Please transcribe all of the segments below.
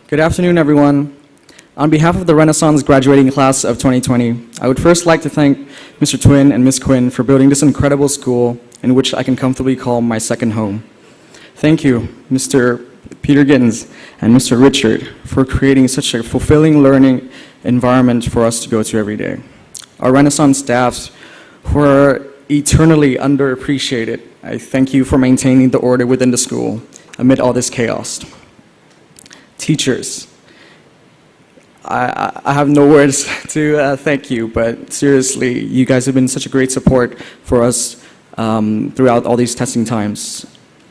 Good afternoon, everyone. On behalf of the Renaissance graduating class of 2020, I would first like to thank Mr. Thuan and Ms. Nguyen for building this incredible school in which I can comfortably call my second home. Thank you, Mr. Peter Gittins and Mr. Richard, for creating such a fulfilling learning environment for us to go to every day. Our Renaissance staffs who are eternally underappreciated, I thank you for maintaining the order within the school amid all this chaos. Teachers, I have no words to thank you, but seriously, you guys have been such a great support for us throughout all these testing times.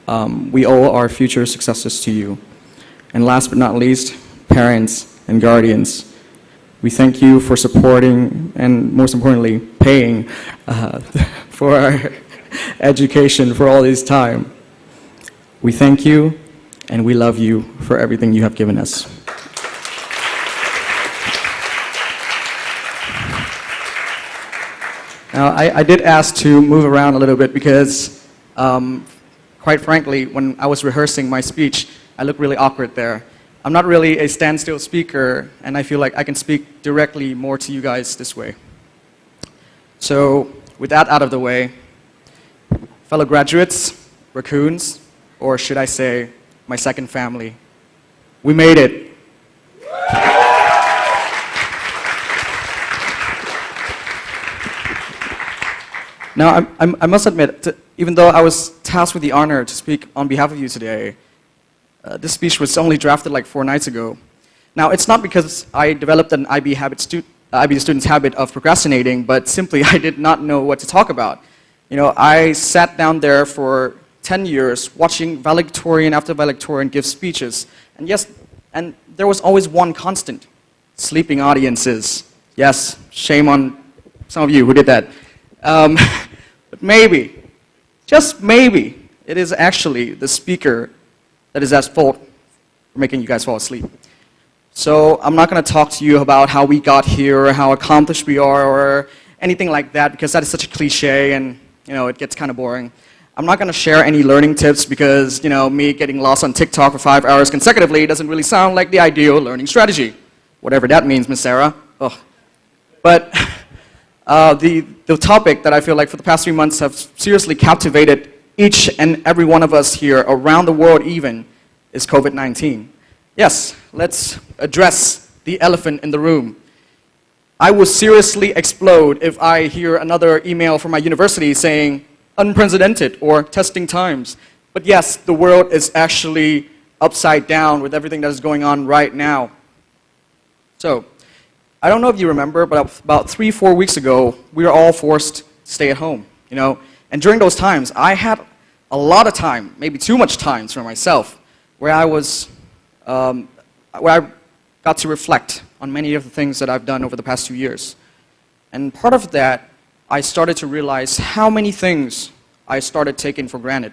We owe our future successes to you. And last but not least, parents and guardians, we thank you for supporting and most importantly, paying for our education for all this time. We thank you and we love you for everything you have given us. Now, I did ask to move around a little bit because, quite frankly, when I was rehearsing my speech, I looked really awkward there. I'm not really a standstill speaker, and I feel like I can speak directly more to you guys this way. So, with that out of the way, fellow graduates, raccoons, or should I say, my second family, we made it. Now, I must admit, even though I was tasked with the honor to speak on behalf of you today, this speech was only drafted like 4 nights ago. Now, it's not because I developed an IB student's habit of procrastinating, but simply I did not know what to talk about. You know, I sat down there for 10 years watching valedictorian after valedictorian give speeches, and yes, and there was always one constant: sleeping audiences. Yes, shame on some of you who did that. But maybe, just maybe, it is actually the speaker that is at fault for making you guys fall asleep. So I'm not going to talk to you about how we got here or how accomplished we are or anything like that, because that is such a cliche and, you know, it gets kind of boring. I'm not going to share any learning tips because, you know, me getting lost on TikTok for 5 hours consecutively doesn't really sound like the ideal learning strategy. Whatever that means, Miss Sarah. Ugh. But the topic that I feel like for the past 3 months have seriously captivated each and every one of us here around the world even is COVID-19. Yes, let's address the elephant in the room. I will seriously explode if I hear another email from my university saying unprecedented or testing times. But yes, the world is actually upside down with everything that is going on right now. So, I don't know if you remember, but about 3-4 weeks ago, we were all forced to stay at home, you know. And during those times, I had a lot of time, maybe too much time for myself, where I got to reflect on many of the things that I've done over the past 2 years. And part of that, I started to realize how many things I started taking for granted.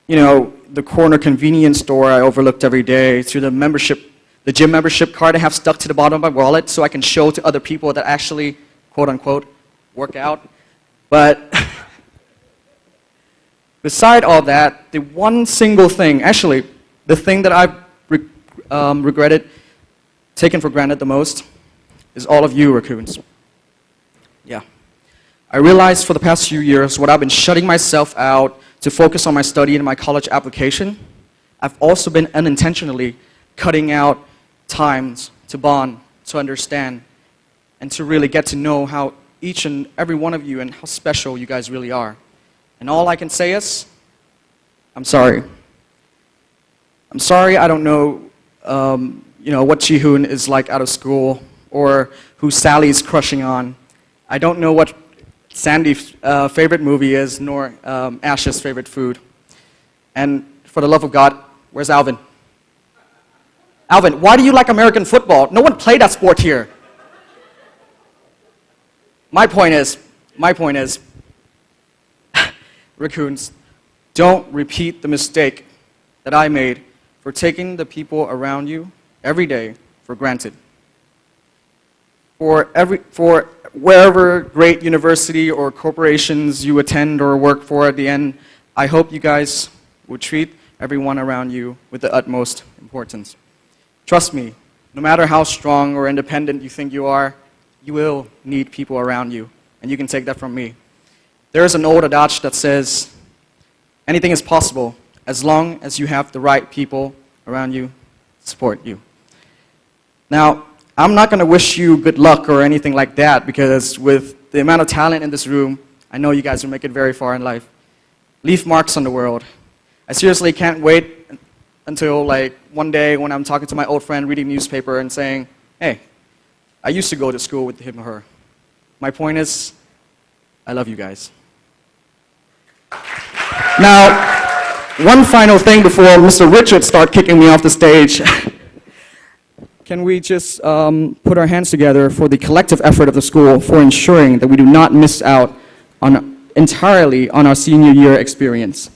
You know, the corner convenience store I overlooked every day, to the gym membership card I have stuck to the bottom of my wallet so I can show to other people that actually, quote unquote, work out. But beside all that, the one single thing, actually, the thing that I've regretted, taken for granted the most, is all of you raccoons. Yeah. I realized for the past few years what I've been shutting myself out to focus on my study and my college application, I've also been unintentionally cutting out times to bond, to understand, and to really get to know how each and every one of you and how special you guys really are. And all I can say is, I'm sorry. I'm sorry I don't know, you know, what Ji-hoon is like out of school, or who Sally's crushing on. I don't know what Sandy's favorite movie is, nor Ash's favorite food. And for the love of God, where's Alvin? Alvin, why do you like American football? No one played that sport here. My point is, raccoons, don't repeat the mistake that I made for taking the people around you every day for granted. For wherever great university or corporations you attend or work for at the end, I hope you guys will treat everyone around you with the utmost importance. Trust me, no matter how strong or independent you think you are, you will need people around you, and you can take that from me. There is an old adage that says, anything is possible as long as you have the right people around you to support you. Now, I'm not going to wish you good luck or anything like that, because with the amount of talent in this room, I know you guys will make it very far in life. Leave marks on the world. I seriously can't wait until one day when I'm talking to my old friend reading newspaper and saying, hey, I used to go to school with him or her. My point is, I love you guys. Now, one final thing before Mr. Richard starts kicking me off the stage. Can we just put our hands together for the collective effort of the school for ensuring that we do not miss out entirely on our senior year experience.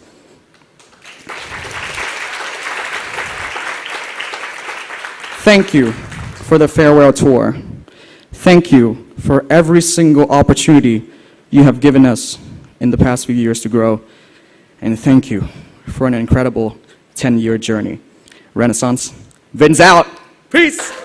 Thank you for the farewell tour. Thank you for every single opportunity you have given us in the past few years to grow. And thank you for an incredible 10-year journey. Renaissance, Vin's out. Peace.